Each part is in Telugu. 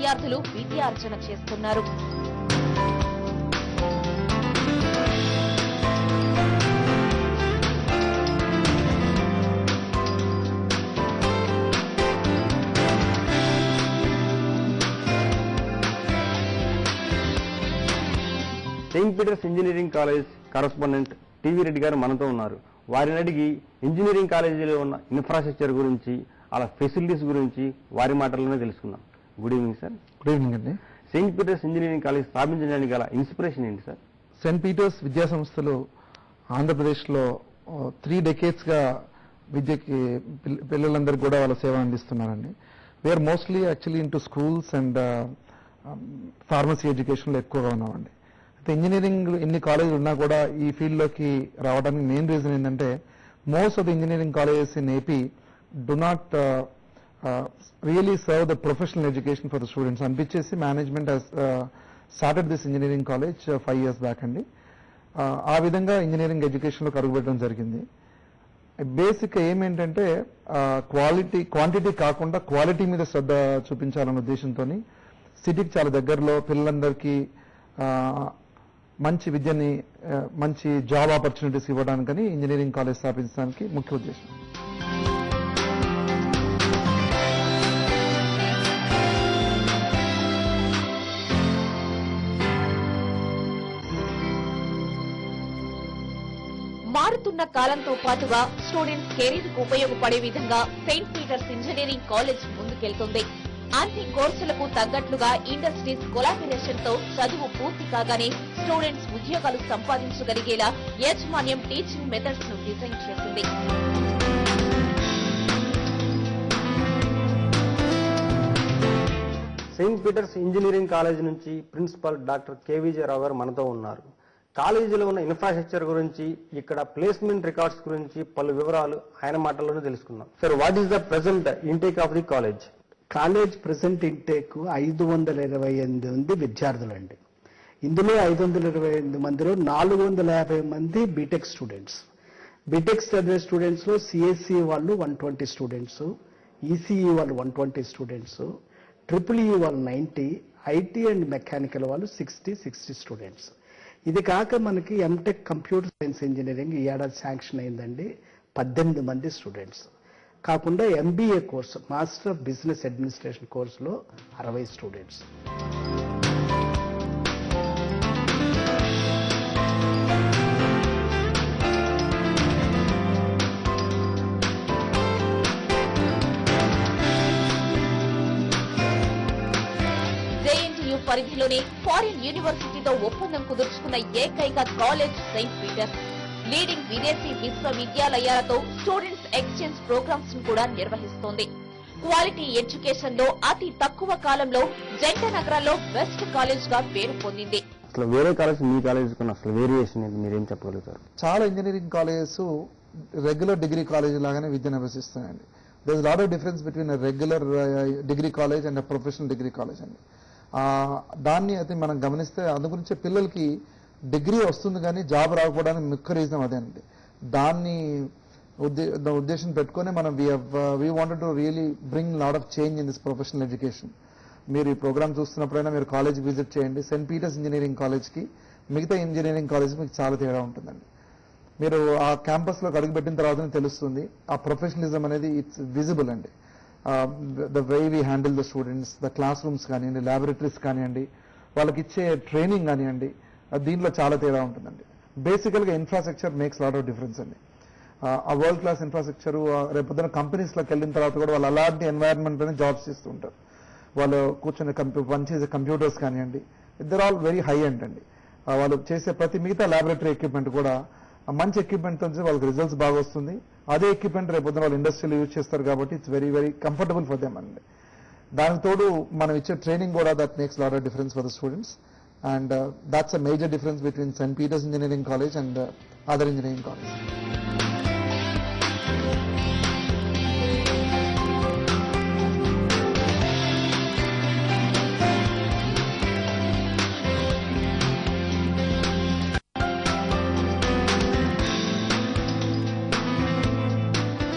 విద్యార్థులు విద్యార్జన చేస్తున్నారు. Saint Peter's engineering College correspondent TV Reddy గారు మనతో ఉన్నారు. వారిని అడిగి ఇంజనీరింగ్ కాలేజీలో ఉన్న ఇన్ఫ్రాస్ట్రక్చర్ గురించి, అలా ఫెసిలిటీస్ గురించి వారి మాటల్లోనే తెలుసుకుందాం. Good evening sir. Good evening అండి. సెయింట్ పీటర్స్ ఇంజనీరింగ్ కాలేజ్ స్థాపించడానికి గల ఇన్స్పిరేషన్ ఏంటి సార్? సెయింట్ పీటర్స్ విద్యా సంస్థలు ఆంధ్రప్రదేశ్లో 3 decades గా విద్యకి పిల్లలందరికీ కూడా వాళ్ళ సేవ అందిస్తున్నారండి. We are mostly actually into schools and pharmacy ఎడ్యుకేషన్లో ఎక్కువగా ఉన్నామండి. అయితే ఇంజనీరింగ్ ఎన్ని కాలేజీలు ఉన్నా కూడా ఈ ఫీల్డ్లోకి రావడానికి మెయిన్ రీజన్ ఏంటంటే most of the engineering colleges in AP do not really serve the professional education for the students. అనిపించేసి management has started this engineering college 5 years back అండి. ఆ విధంగా ఇంజనీరింగ్ ఎడ్యుకేషన్లో అడుగుపెట్టడం జరిగింది. బేసిక్ ఏమేంటంటే క్వాంటిటీ కాకుండా క్వాలిటీ మీద శ్రద్ధ చూపించాలన్న ఉద్దేశంతో సిటీకి చాలా దగ్గరలో పిల్లలందరికీ మంచి విద్యని, మంచి జాబ్ ఆపర్చునిటీస్ ఇవ్వడానికని ఇంజనీరింగ్ కాలేజ్ స్థాపించడానికి ముఖ్య ఉద్దేశం. మారుతున్న కాలంతో పాటుగా స్టూడెంట్స్ కెరీర్ కు ఉపయోగపడే విధంగా సెయింట్ పీటర్స్ ఇంజనీరింగ్ కాలేజ్ ముందుకెళ్తుంది. అన్ని కోర్సులకు తగ్గట్లుగా ఇండస్ట్రీస్ కొలాబరేషన్ తో చదువు పూర్తి కాగానే స్టూడెంట్స్ ఉద్యోగాలు సంపాదించగలిగేలా యాజమాన్యం టీచింగ్ మెథడ్స్ ను డిజైన్ చేసింది. సెయింట్ పీటర్స్ ఇంజనీరింగ్ కాలేజ్ నుంచి ప్రిన్సిపల్ డాక్టర్ కేవీజీరావు గారు మనతో ఉన్నారు. కాలేజీలో ఉన్న ఇన్ఫ్రాస్ట్రక్చర్ గురించి, ఇక్కడ ప్లేస్మెంట్ రికార్డ్స్ గురించి పలు వివరాలు ఆయన మాటల్లోనే తెలుసుకుందాం. Sir, what is the present intake of the college? College present intake 528 మంది విద్యార్థులండి. ఇందులో 528 మందిలో 450 మంది బీటెక్ స్టూడెంట్స్. బీటెక్ చదివే స్టూడెంట్స్ లో సిఎస్సి వాళ్ళు 120 స్టూడెంట్స్, ఈసీఈ వాళ్ళు 120 స్టూడెంట్స్, ట్రిపుల్ఈ వాళ్ళు 90, ఐటీ అండ్ మెకానికల్ వాళ్ళు 60 స్టూడెంట్స్. ఇది కాక మనకి ఎంటెక్ కంప్యూటర్ సైన్స్ ఇంజనీరింగ్ ఈ ఏడాది శాంక్షన్ అయిందండి, 18 మంది స్టూడెంట్స్. కాకుండా MBA course, master of business administration కోర్సులో 60 స్టూడెంట్స్. పరిధిలోనే ఫారిన్ యూనివర్సిటీతో ఒప్పందం కుదుర్చుకున్న ఏకైక కాలేజ్ సెయింట్ పీటర్స్. లీడింగ్ విదేశీ విశ్వవిద్యాలయాలతో స్టూడెంట్స్ ఎక్స్చేంజ్ ప్రోగ్రామ్స్ ను కూడా నిర్వహిస్తోంది. క్వాలిటీ ఎడ్యుకేషన్ లో అతి తక్కువ కాలంలో జంట నగరాల్లో బెస్ట్ కాలేజ్ గా పేరు పొందింది. అసలు వేరే కాలేజ్ మీ కాలేజ్ కన్నా అసలు వేరియేషన్ మీరేం చెప్పగలుగుతారు? చాలా engineering colleges regular degree college లాగానే విద్యను అభ్యసిస్తున్నాయండి. There is lot of difference between regular degree college and professional degree college అండి. దాన్ని అయితే మనం గమనిస్తే అందు గురించి పిల్లలకి డిగ్రీ వస్తుంది కానీ జాబ్ రాకపోవడానికి ముఖ్య రీజన్ అదే అండి. దాన్ని ఉద్దేశం పెట్టుకుని మనం we wanted to really bring lot of change in this professional education. మీరు ఈ ప్రోగ్రామ్ చూస్తున్నప్పుడైనా మీరు కాలేజ్ విజిట్ చేయండి. సెయింట్ పీటర్స్ ఇంజనీరింగ్ కాలేజ్కి మిగతా ఇంజనీరింగ్ కాలేజ్ మీకు చాలా తేడా ఉంటుందండి. మీరు ఆ క్యాంపస్లోకి అడుగుపెట్టిన తర్వాతనే తెలుస్తుంది ఆ ప్రొఫెషనలిజం అనేది ఇట్స్ విజిబుల్ అండి. The way we handle the students, the class rooms కానివ్వండి, ల్యాబొరేటరీస్ కానివ్వండి, వాళ్ళకి ఇచ్చే ట్రైనింగ్ కానివ్వండి, దీంట్లో చాలా తేడా ఉంటుందండి. బేసికల్గా infrastructure makes lot of difference అండి. ఆ వరల్డ్ క్లాస్ ఇన్ఫ్రాస్ట్రక్చర్ రేపొద్దున కంపెనీస్లోకి వెళ్ళిన తర్వాత కూడా వాళ్ళు అలాంటి ఎన్వైరన్మెంట్లోనే జాబ్స్ చేస్తూ ఉంటారు. వాళ్ళు కూర్చొని పనిచేసే కంప్యూటర్స్ కానివ్వండి, ఇద్దరు ఆల్ వెరీ హై ఎండ్ అండి. వాళ్ళు చేసే ప్రతి మిగతా ల్యాబొరేటరీ ఎక్విప్మెంట్ కూడా మంచి ఎక్విప్మెంట్ తో వాళ్ళకి రిజల్ట్స్ బాగా వస్తుంది. అదే ఎక్విప్మెంట్ రేపొద్దున వాళ్ళు ఇండస్ట్రీలో యూజ్ చేస్తారు కాబట్టి it's very very comfortable for them అండి. దానికి తోడు మనం ఇచ్చే ట్రైనింగ్ కూడా that makes lot of difference for the students. And that's a major difference between Saint Peter's engineering College and other engineering college.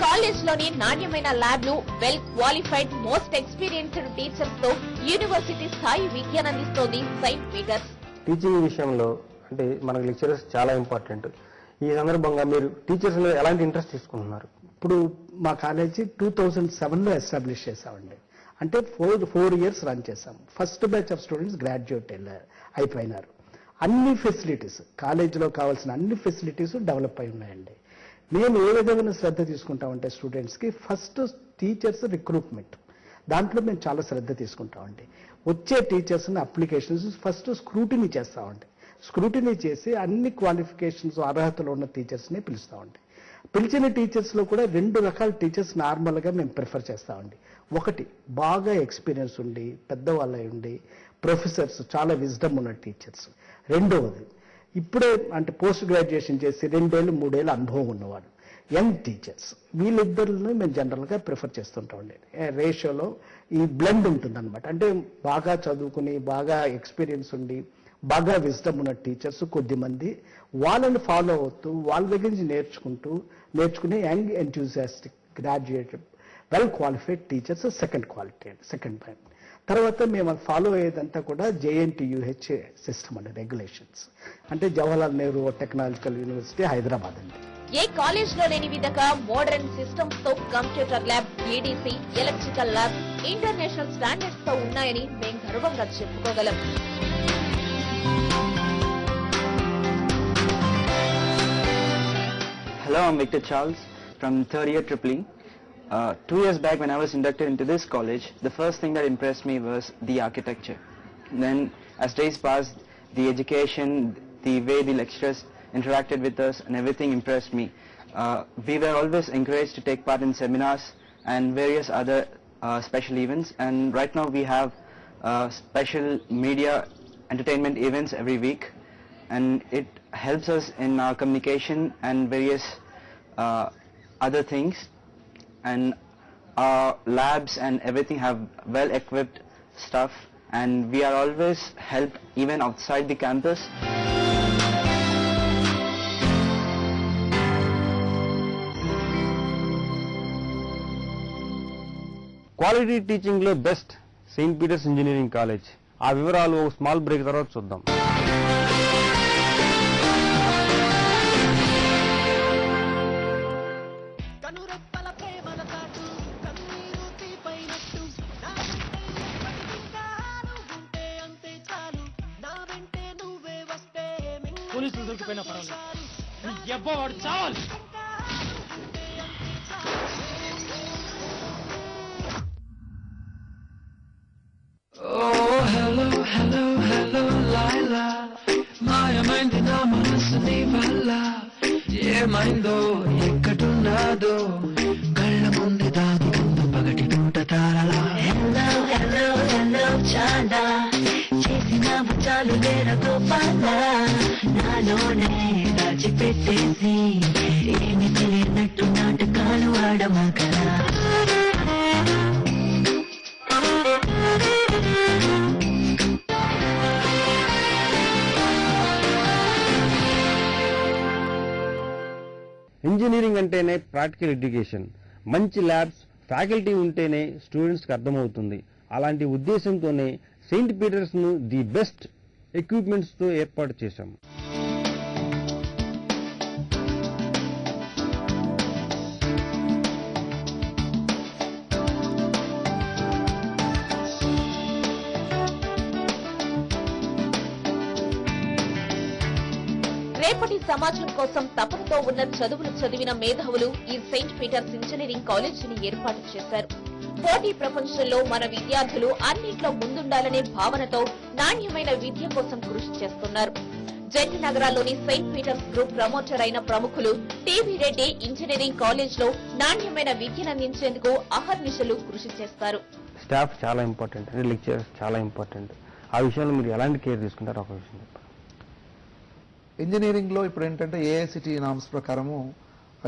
College లోని నాణ్యమైన ల్యాబ్లు, well qualified most experienced teachers తో యూనివర్సిటీ స్థాయి విద్యనందిస్తోంది సెయింట్ పీటర్స్. టీచింగ్ విషయంలో అంటే మనకు లెక్చరర్స్ చాలా ఇంపార్టెంట్. ఈ సందర్భంగా మీరు టీచర్స్ లో ఎలాంటి ఇంట్రెస్ట్ తీసుకుంటున్నారు? ఇప్పుడు మా కాలేజీ 2007లో ఎస్టాబ్లిష్ చేసామండి. అంటే 4 years రన్ చేసాం. First batch of students graduate అయిపోయినారు. అన్ని ఫెసిలిటీస్, కాలేజీలో కావాల్సిన అన్ని ఫెసిలిటీస్ డెవలప్ అయి ఉన్నాయండి. మేము ఏ విధమైన శ్రద్ధ తీసుకుంటామంటే స్టూడెంట్స్కి ఫస్ట్ టీచర్స్ రిక్రూట్మెంట్, దాంట్లో మేము చాలా శ్రద్ధ తీసుకుంటామండి. వచ్చే టీచర్స్ని అప్లికేషన్స్ ఫస్ట్ స్క్రూటినీ చేస్తామండి. స్క్రూటినీ చేసి అన్ని క్వాలిఫికేషన్స్ అర్హతలు ఉన్న టీచర్స్ని పిలుస్తామండి. పిలిచిన టీచర్స్లో కూడా 2 రకాల టీచర్స్ నార్మల్గా మేము ప్రిఫర్ చేస్తామండి. ఒకటి బాగా ఎక్స్పీరియన్స్ ఉండి పెద్దవాళ్ళ ఉండి ప్రొఫెసర్స్ చాలా విజ్డమ్ ఉన్న టీచర్స్. రెండవది ఇప్పుడే అంటే పోస్ట్ గ్రాడ్యుయేషన్ చేసి 2 ఏళ్ళు 3 ఏళ్ళ అనుభవం ఉన్నవాళ్ళు యంగ్ టీచర్స్. వీళ్ళిద్దరిని మేము జనరల్గా ప్రిఫర్ చేస్తుంటామండి. రేషియోలో ఈ బ్లెండ్ ఉంటుందన్నమాట. అంటే బాగా చదువుకుని బాగా ఎక్స్పీరియన్స్ ఉండి బాగా విజ్డమ్ ఉన్న టీచర్స్ కొద్దిమంది, వాళ్ళని ఫాలో అవుతూ వాళ్ళ దగ్గర నుంచి నేర్చుకునే young enthusiastic graduated well qualified teachers second point. తర్వాత మేము ఫాలో అయ్యేదంతా కూడా JNTUH సిస్టమ్ అండి, రెగ్యులేషన్స్. అంటే జవహర్లాల్ నెహ్రూ టెక్నాలజికల్ యూనివర్సిటీ హైదరాబాద్ అండి. ఏ కాలేజ్ లో లేని విధంగా మోడర్న్ సిస్టమ్స్ తో computer lab, EDC, electrical lab international standards తో ఉన్నాయని మేము గర్వంగా చెప్పుకోగలం. Hello, I'm Victor Charles from 3rd year EEE. 2 years back when I was inducted into this college, the first thing that impressed me was the architecture. Then as days passed, the education, the way the lecturers interacted with us and everything impressed me. We were always encouraged to take part in seminars and various other special events, and right now we have special media entertainment events every week, and it helps us in our communication and various other things, and our labs and everything have well equipped stuff, and we are always helped even outside the campus. Quality teaching లో best Saint Peter's engineering college. ఆ వివరాలు స్మాల్ బ్రేక్ తర్వాత చూద్దాం. పోలీసులు దొరికిపోయినా పర్వాలేదు, ఎవ్వవాడు చావాలి. మాయమైంది నా మనసు నీ వల్ల, ఏమైందో ఎక్కడున్నాదో కళ్ళ ముందు దాగుతుందో పగటి పూట తారలా. హలో హలో హలో చాలా చేసిన చాలు లేర గోపాల, నాలోనే దాచిపెట్టేసి ఏమి తెలియనట్టు నాటకాలు ఆడమగరా. ఇంజనీరింగ్ అంటేనే ప్రాక్టికల్ ఎడ్యుకేషన్, మంచి ల్యాబ్స్, ఫ్యాకల్టీ ఉంటేనే స్టూడెంట్స్కి అర్థమవుతుంది. అలాంటి ఉద్దేశంతోనే సెయింట్ పీటర్స్ ను ది బెస్ట్ ఎక్విప్మెంట్స్ తో ఏర్పాటు చేశాం. రేపటి సమాజం కోసం తపనతో ఉన్న చదువులు చదివిన మేధావులు ఈ సెయింట్ పీటర్స్ ఇంజనీరింగ్ కాలేజీని ఏర్పాటు చేశారు. పోటీ ప్రపంచంలో మన విద్యార్థులు అన్నింట్లో ముందుండాలనే భావనతో నాణ్యమైన విద్య కోసం కృషి చేస్తున్నారు. జెంట్ నగరాల్లోని సెయింట్ పీటర్స్ గ్రూప్ ప్రమోటర్ అయిన ప్రముఖులు టీవీ రెడ్డి ఇంజనీరింగ్ కాలేజ్ లో నాణ్యమైన విద్యనందించేందుకు అహర్నిశలు కృషి చేస్తారు. స్టాఫ్ చాలా ఇంపార్టెంట్, లెక్చరర్స్ చాలా ఇంపార్టెంట్. ఆ విషయంలో మీరు ఎలాంటి కేర్ తీసుకుంటారు ఒక విషయం చెప్పండి. ఇంజనీరింగ్లో ఇప్పుడు ఏంటంటే AICTE నామ్స్ ప్రకారము,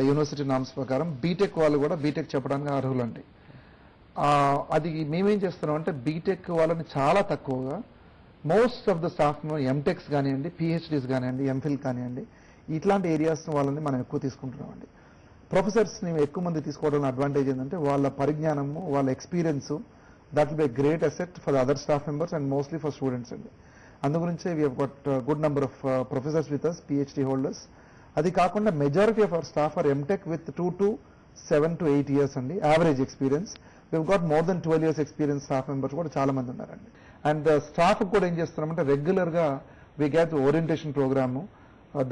యూనివర్సిటీ నామ్స్ ప్రకారం బీటెక్ వాళ్ళు కూడా బీటెక్ చెప్పడానికి అర్హులండి. అది మేమేం చేస్తున్నాం అంటే బీటెక్ వాళ్ళని చాలా తక్కువగా, మోస్ట్ ఆఫ్ ద స్టాఫ్ ఎంటెక్స్ కానివ్వండి, PhDs కానివ్వండి, ఎంఫిల్ కానివ్వండి, ఇట్లాంటి ఏరియాస్ వాళ్ళని మనం ఎక్కువ తీసుకుంటున్నామండి. ప్రొఫెసర్స్ని ఎక్కువ మంది తీసుకోవడం అడ్వాంటేజ్ ఏంటంటే వాళ్ళ పరిజ్ఞానము, వాళ్ళ experience, that will be a great asset for the other staff members and mostly for students అండి. అందు గురించి we have got a good number of professors with us, PhD holders. అది కాకుండా majority of our staff are MTech with 2 to 7 to 8 years అండి average experience. we've got more than 12 years experience staff members కూడా చాలా మంది ఉన్నారండి. అండ్ స్టాఫ్ కూడా ఏం చేస్తున్నామంటే రెగ్యులర్గా we get ఓరియంటేషన్ ప్రోగ్రాము.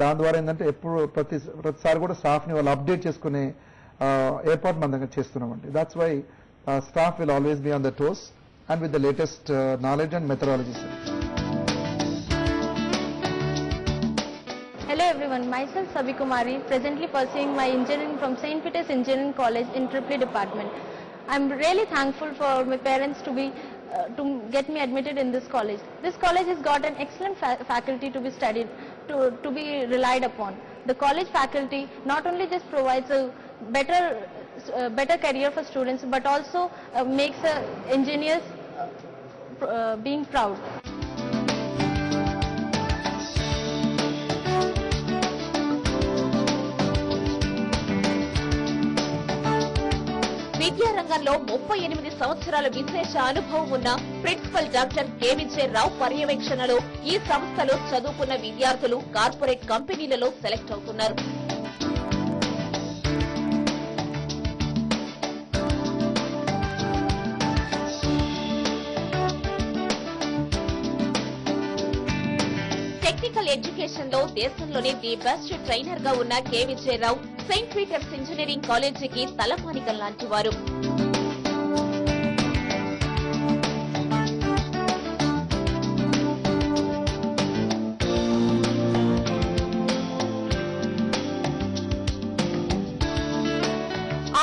దాని ద్వారా ఏంటంటే ఎప్పుడు ప్రతిసారి కూడా స్టాఫ్ని వాళ్ళు అప్డేట్ చేసుకునే ఏర్పాటు మన దగ్గర చేస్తున్నామండి. That's why staff will always be on the toes and with the latest knowledge and methodologies. Hello everyone, myself Sabi Kumari, presently pursuing my engineering from St. Peter's Engineering College in EEE department. I'm really thankful for my parents to get me admitted in this college. This college has got an excellent faculty to be studied, to be relied upon. The college faculty not only just provides a better career for students, but also makes engineers being proud. విద్యారంగంలో 38 సంవత్సరాల విశేష అనుభవం ఉన్న ప్రిన్సిపల్ డాక్టర్ కేవిజే రావు పర్యవేక్షణలో ఈ సంస్థలో చదువుకున్న విద్యార్థులు కార్పొరేట్ కంపెనీలలో సెలెక్ట్ అవుతున్నారు. టెక్నికల్ ఎడ్యుకేషన్ లో దేశంలోనే ది బెస్ట్ ట్రైనర్ గా ఉన్న కేవిజే రావు సెయింట్ పీటర్స్ ఇంజనీరింగ్ కాలేజీకి తలమానికం లాంటి వారు.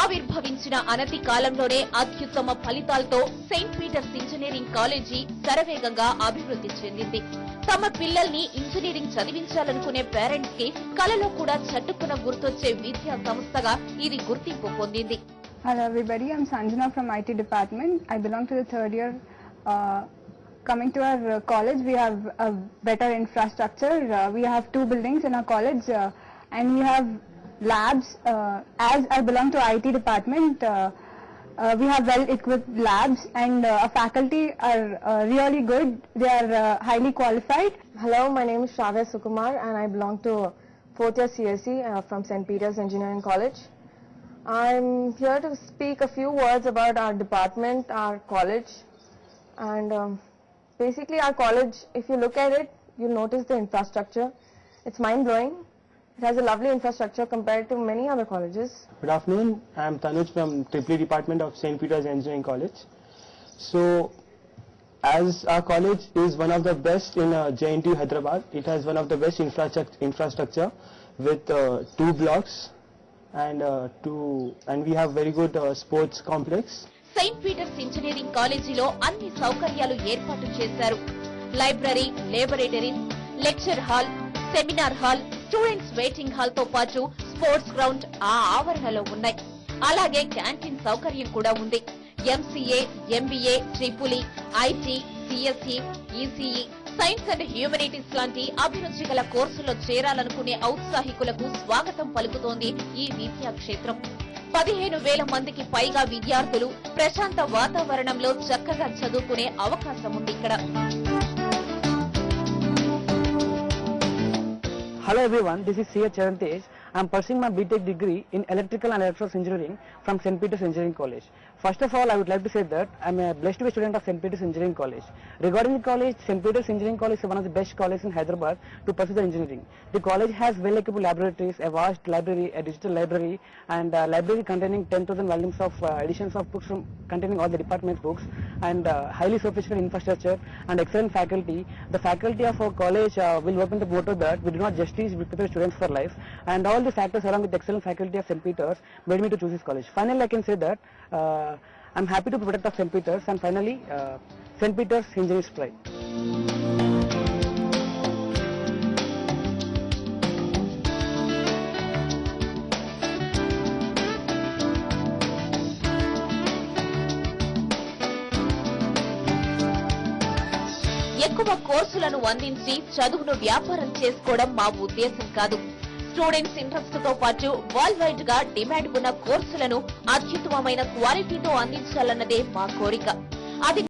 ఆవిర్భవించిన అనతి కాలంలోనే అత్యుత్తమ ఫలితాలతో సెయింట్ పీటర్స్ ఇంజనీరింగ్ కాలేజీ శరవేగంగా అభివృద్ధి చెందింది. తమ పిల్లల్ని ఇంజనీరింగ్ చదివించాలనుకునే పేరెంట్స్ కి కలలో కూడా చట్టుకున్న గుర్తొచ్చే విద్యా సంస్థగా ఇది గుర్తింపు పొందింది. Hello everybody, I'm Sanjana from IT department. I belong to the third year. Coming to our college, we have a better infrastructure. We have 2 buildings in our college and we have labs. As I belong to IT department, we have well-equipped labs and our faculty are really good. They are highly qualified. Hello, my name is Shravya Sukumar and I belong to 4th year CSE from St. Peter's Engineering College. I'm here to speak a few words about our department, our college, and basically our college, if you look at it, you'll notice the infrastructure. It's mind-blowing. It has a lovely infrastructure compared to many other colleges. Good afternoon, I am Tanuj from EEE department of St. Peter's Engineering College. So, as our college is one of the best in JNTU Hyderabad, it has one of the best infrastructure with 2 blocks and we have very good sports complex. Saint Peter's Engineering కాలేజీలో అన్ని సౌకర్యాలు ఏర్పాటు చేశారు. Library, laboratories, lecture hall, seminar hall, students waiting hall తో పాటు స్పోర్ట్స్ గ్రౌండ్ ఆ ఆవరణలో ఉన్నాయి. అలాగే క్యాంటీన్ సౌకర్యం కూడా ఉంది. MCA, MBA, triple IT, CSE, ECE, science and humanities లాంటి అభిరుచి గల కోర్సుల్లో చేరాలనుకునే ఔత్సాహికులకు స్వాగతం పలుకుతోంది ఈ విద్యా క్షేత్రం. 15,000 మందికి పైగా విద్యార్థులు ప్రశాంత వాతావరణంలో చక్కగా చదువుకునే అవకాశం ఉంది ఇక్కడ. Hello everyone, this is C.H. Charantesh. I am pursuing my BTech degree in Electrical and Electronics Engineering from St. Peter's Engineering College. First of all, I would like to say that I am blessed to be a student of St. Peter's Engineering College. Regarding the college, St. Peter's Engineering College is one of the best colleges in Hyderabad to pursue the engineering. The college has well-equipped laboratories, a vast library, a digital library, and a library containing 10,000 volumes of editions of books containing all the department's books, and highly sophisticated infrastructure and excellent faculty. The faculty of our college will work on the motto that we do not just teach, we prepare students for life, and all the factors along with the excellent faculty of St. Peter's made me to choose this college. Finally, I can say that I'm happy to be product of St. Peter's, and finally St. Peter's Engineers Pride. ఎక్కువ కోర్సులను అందించి చదువును వ్యాపారం చేసుకోవడం మా ఉద్దేశం కాదు. స్టూడెంట్స్ ఇంట్రెస్ట్ తో పాటు వరల్డ్ వైడ్ గా డిమాండ్ ఉన్న కోర్సులను అత్యుత్తమమైన క్వాలిటీతో అందించాలన్నదే మా కోరిక. అది